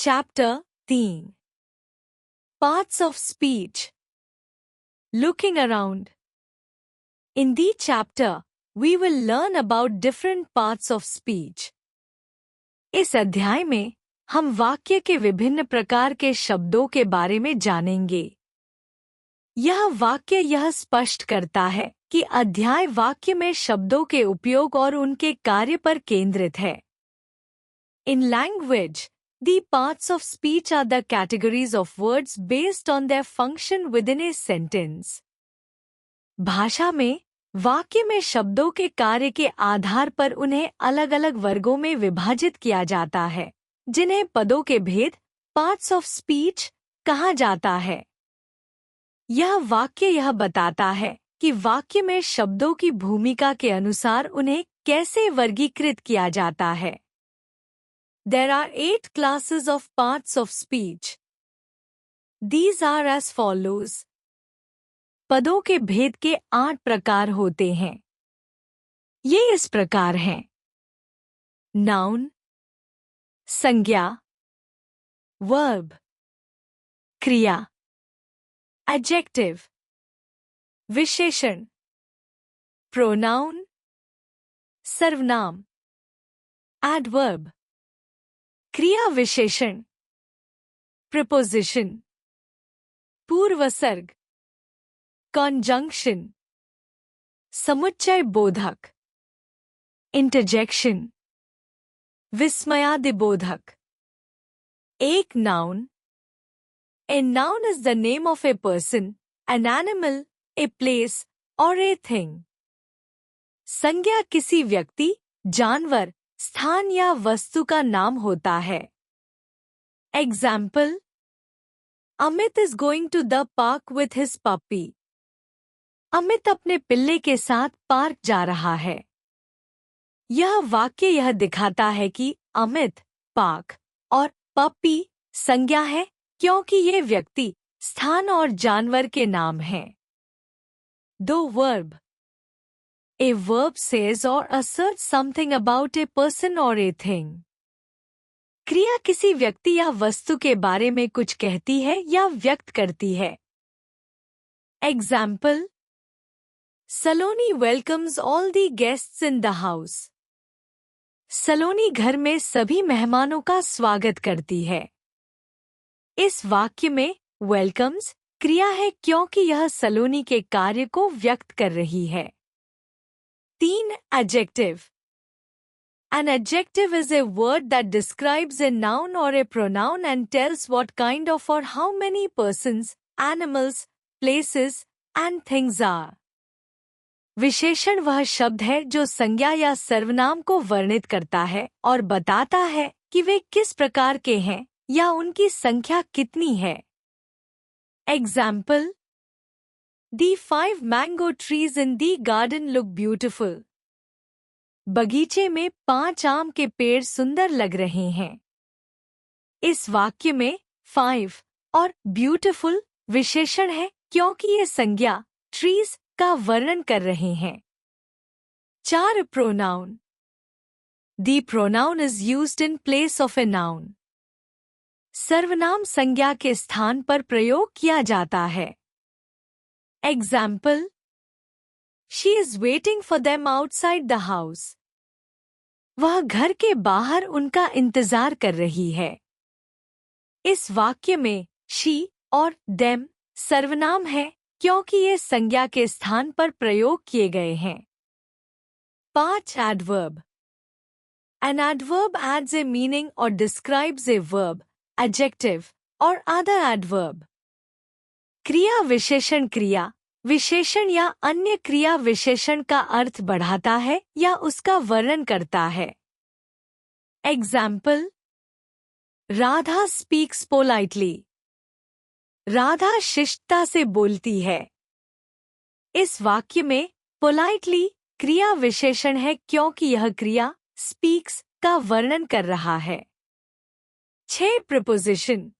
Chapter 3 Parts of Speech. Looking around. In this chapter, we will learn about different parts of speech. इस अध्याय में हम वाक्य के विभिन्न प्रकार के शब्दों के बारे में जानेंगे। यह वाक्य यह स्पष्ट करता है कि अध्याय वाक्य में शब्दों के उपयोग और उनके कार्य पर केंद्रित है। In language, the parts of speech are the categories of words based on their function within a sentence. भाषा में वाक्य में शब्दों के कार्य के आधार पर उन्हें अलग-अलग वर्गों में विभाजित किया जाता है, जिन्हें पदों के भेद पार्ट्स ऑफ स्पीच कहा जाता है। यह वाक्य यह बताता है कि वाक्य में शब्दों की भूमिका के अनुसार उन्हें कैसे वर्गीकृत किया जाता है। There are 8 classes of parts of speech. These are as follows. पदों के भेद के 8 प्रकार होते हैं। ये इस प्रकार हैं: Noun, संज्ञा, verb, क्रिया, adjective, विशेषण, pronoun, सर्वनाम, adverb, क्रिया विशेषण, preposition, पूर्वसर्ग, conjunction, समुच्चय बोधक, interjection, विस्मयादिबोधक। एक noun. A noun is the name of a person, an animal, a place, or a thing. संज्ञा किसी व्यक्ति, जानवर, स्थान या वस्तु का नाम होता है। Example: Amit is going to the park with his puppy. Amit अपने पिल्ले के साथ पार्क जा रहा है। यह वाक्य यह दिखाता है कि अमित, पार्क और पप्पी संज्ञा है, क्योंकि ये व्यक्ति, स्थान और जानवर के नाम हैं। दो verb. A verb says or asserts something about a person or a thing. क्रिया किसी व्यक्ति या वस्तु के बारे में कुछ कहती है या व्यक्त करती है। Example: Saloni welcomes all the guests in the house. सलोनी घर में सभी मेहमानों का स्वागत करती है। इस वाक्य में welcomes क्रिया है क्योंकि यह सलोनी के कार्य को व्यक्त कर रही है। 3. Adjective. An adjective is a word that describes a noun or a pronoun and tells what kind of or how many persons, animals, places, and things are. विशेषण वह शब्द है जो संज्ञा या सर्वनाम को वर्णित करता है और बताता है कि वे किस प्रकार के हैं या उनकी संख्या कितनी है। Example: The 5 mango trees in the garden look beautiful. बगीचे में 5 आम के पेड़ सुंदर लग रहे हैं। इस वाक्य में 5 और beautiful विशेषण है क्योंकि ये संज्ञा trees का वर्णन कर रहे हैं। 4. Pronoun. The pronoun is used in place of a noun. सर्वनाम संज्ञा के स्थान पर प्रयोग किया जाता है। Example: She is waiting for them outside the house. वह घर के बाहर उनका इंतजार कर रही है। इस वाक्य में she और them सर्वनाम है क्योंकि ये संज्ञा के स्थान पर प्रयोग किए गए हैं। 5. Adverb. An adverb adds a meaning or describes a verb, adjective, or other adverb. क्रिया विशेषण क्रिया, विशेषण या अन्य क्रिया विशेषण का अर्थ बढ़ाता है या उसका वर्णन करता है। Example: Radha speaks politely. Radha शिष्टता से बोलती है। इस वाक्य में politely क्रिया विशेषण है क्योंकि यह क्रिया speaks का वर्णन कर रहा है। 6. Preposition.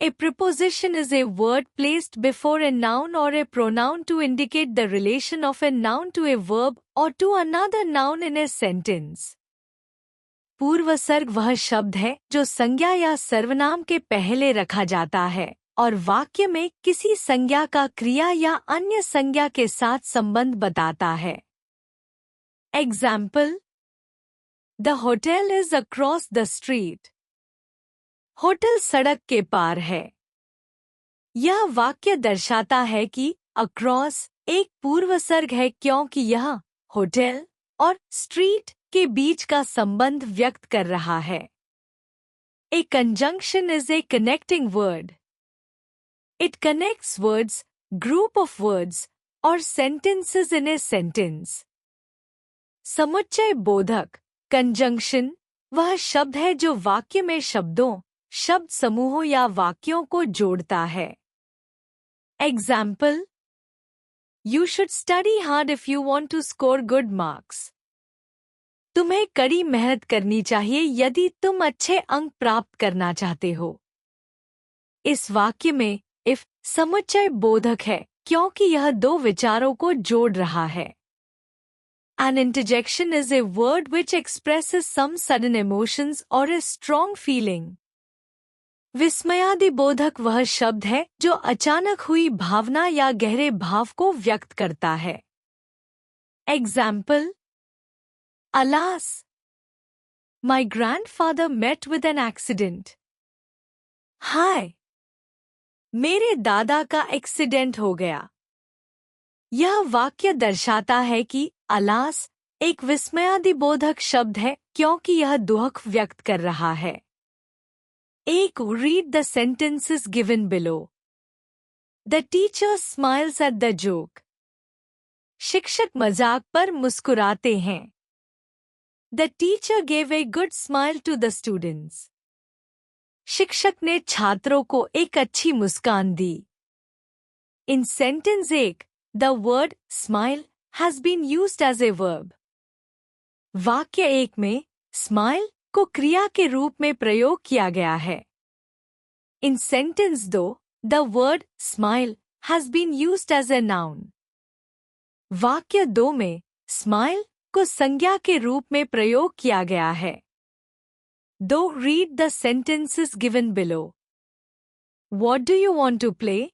A preposition is a word placed before a noun or a pronoun to indicate the relation of a noun to a verb or to another noun in a sentence. पूर्वसर्ग वह शब्द है जो संज्ञा या सर्वनाम के पहले रखा जाता है और वाक्य में किसी संज्ञा का क्रिया या अन्य संज्ञा के साथ संबंध बताता है। Example: the hotel is across the street. Hotel सड़क के पार है। यह वाक्य दर्शाता है कि अक्रॉस एक पूर्वसर्ग है क्योंकि यह होटल और स्ट्रीट के बीच का संबंध व्यक्त कर रहा है। A conjunction is a connecting word. It connects words, group of words और सेंटेंसेस इन ए सेंटेंस। समुच्चय बोधक कंजंक्शन वह शब्द है जो वाक्य में शब्दों, शब्द समूहों या वाक्यों को जोड़ता है। Example: You should study hard if you want to score good marks. तुम्हें कड़ी मेहनत करनी चाहिए यदि तुम अच्छे अंक प्राप्त करना चाहते हो। इस वाक्य में if समुच्चय बोधक है क्योंकि यह दो विचारों को जोड़ रहा है। An interjection is a word which expresses some sudden emotions or a strong feeling. विस्मयादिबोधक वह शब्द है जो अचानक हुई भावना या गहरे भाव को व्यक्त करता है। Example: Alas, my grandfather met with an accident. हाय, मेरे दादा का एक्सीडेंट हो गया। यह वाक्य दर्शाता है कि अलास एक विस्मयादिबोधक शब्द है क्योंकि यह दुख व्यक्त कर रहा है। एक read the sentences given below. The teacher smiles at the joke. शिक्षक मजाक पर मुस्कुराते हैं। The teacher gave a good smile to the students. शिक्षक ने छात्रों को एक अच्छी मुस्कान दी। In sentence 1, the word smile has been used as a verb. वाक्य 1 में smile को क्रिया के रूप में प्रयोग किया गया है। In sentence 2, the word smile has been used as a noun. वाक्य 2 में smile को संज्ञा के रूप में प्रयोग किया गया है। दो read the sentences given below. What do you want to play?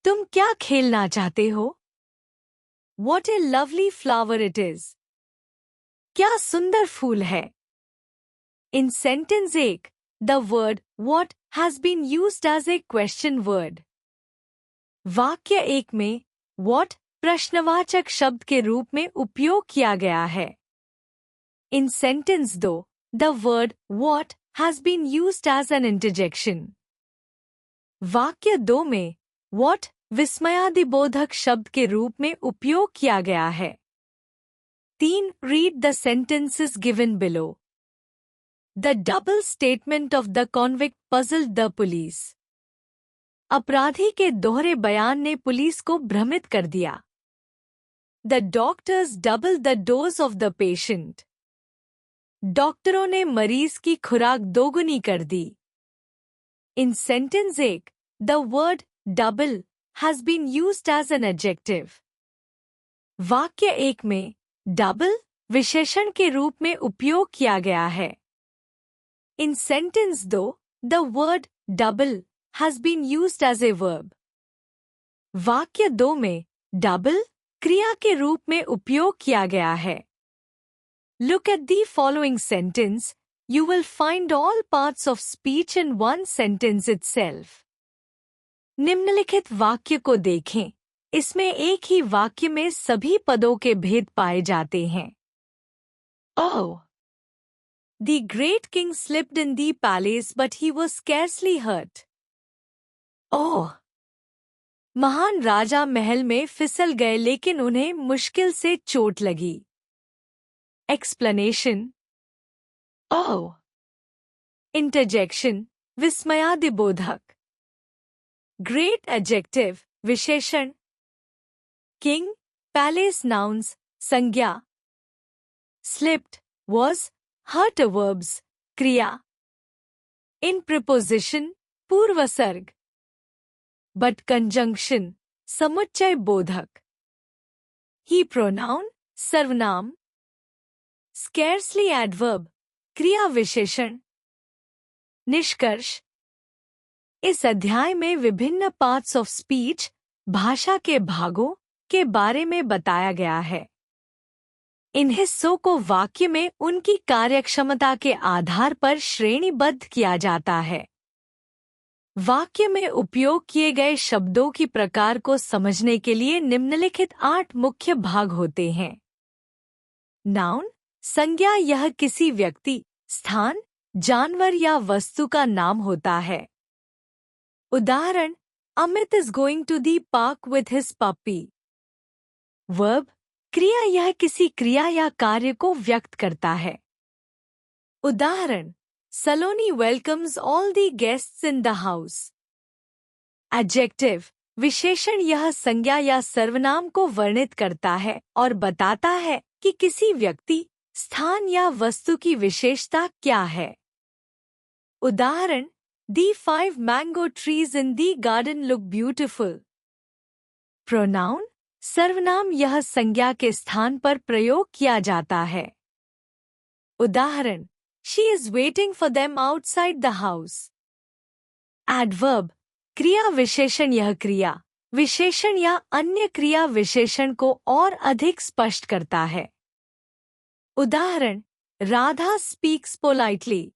तुम क्या खेलना चाहते हो? What a lovely flower it is. क्या सुंदर फूल है। In sentence 1, the word what has been used as a question word. वाक्य 1 में what प्रश्नवाचक शब्द के रूप में उपयोग किया गया है। In sentence 2, the word what has been used as an interjection. वाक्य 2 में what विस्मयादिबोधक शब्द के रूप में उपयोग किया गया है। 3. Read the sentences given below. The double statement of the convict puzzled the police. अपराधी के दोहरे बयान ने पुलिस को भ्रमित कर दिया। The doctors doubled the dose of the patient. डॉक्टरों ने मरीज की खुराक दोगुनी कर दी। In sentence 1, the word double has been used as an adjective. वाक्य 1 में double विशेषण के रूप में उपयोग किया गया है। In sentence 2, the word double has been used as a verb. वाक्य 2 में double क्रिया के रूप में उपयोग किया गया है। Look at the following sentence. You will find all parts of speech in one sentence itself. निम्नलिखित वाक्य को देखें। इसमें एक ही वाक्य में सभी पदों के भेद पाए जाते हैं। Oh! The great king slipped in the palace but he was scarcely hurt. Oh! महान राजा महल में फिसल गए लेकिन उन्हें मुश्किल से चोट लगी। Explanation. Oh! Interjection विस्मयादिबोधक। Great adjective विशेषण। King palace nouns संज्ञा। Slipped was hurt verbs क्रिया। In preposition पूर्वसर्ग। But conjunction समुच्चय बोधक। He pronoun सर्वनाम। Scarcely adverb क्रिया विशेषण। निष्कर्ष। इस अध्याय में विभिन्न पार्ट्स ऑफ स्पीच, भाषा के भागों के बारे में बताया गया है। इन हिस्सों को वाक्य में उनकी कार्यक्षमता के आधार पर श्रेणीबद्ध किया जाता है। वाक्य में उपयोग किए गए शब्दों की प्रकार को समझने के लिए निम्नलिखित 8 मुख्य भाग होते हैं। नाउन, संज्ञा, यह किसी व्यक्ति, स्थान, जानवर या वस्तु का नाम होता है। उदाहरण, Amit is going to the park with his puppy. Verb, क्रिया, यह किसी क्रिया या कार्य को व्यक्त करता है। उदाहरण, Saloni welcomes all the guests in the house. Adjective, विशेषण, यह संज्ञा या सर्वनाम को वर्णित करता है और बताता है कि किसी व्यक्ति, स्थान या वस्तु की विशेषता क्या है। उदाहरण, दी 5 mango trees in the garden look beautiful. Pronoun, सर्वनाम, यह संज्ञा के स्थान पर प्रयोग किया जाता है। उदाहरण, she is waiting for them outside the house. Adverb, क्रिया विशेषण, यह क्रिया विशेषण या अन्य क्रिया विशेषण को और अधिक स्पष्ट करता है। उदाहरण, राधा स्पीक्स पोलाइटली।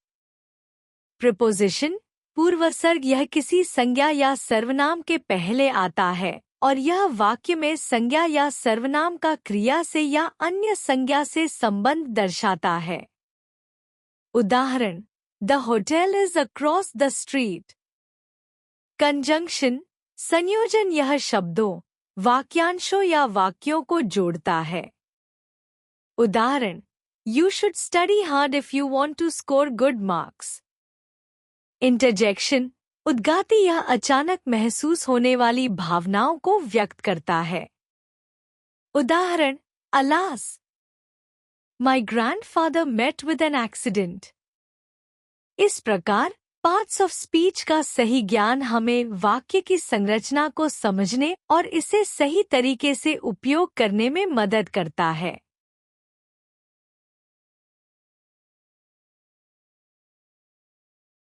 प्रीपोजिशन, पूर्वसर्ग, यह किसी संज्ञा या सर्वनाम के पहले आता है और यह वाक्य में संज्ञा या सर्वनाम का क्रिया से या अन्य संज्ञा से संबंध दर्शाता है। उदाहरण, the hotel is across the street. Conjunction, संयोजन, यह शब्दों, वाक्यांशों या वाक्यों को जोड़ता है। उदाहरण, you should study hard if you want to score good marks. Interjection, उद्गाती, यह अचानक महसूस होने वाली भावनाओं को व्यक्त करता है। उदाहरण, alas, my grandfather met with an accident. इस प्रकार पार्ट्स ऑफ स्पीच का सही ज्ञान हमें वाक्य की संरचना को समझने और इसे सही तरीके से उपयोग करने में मदद करता है।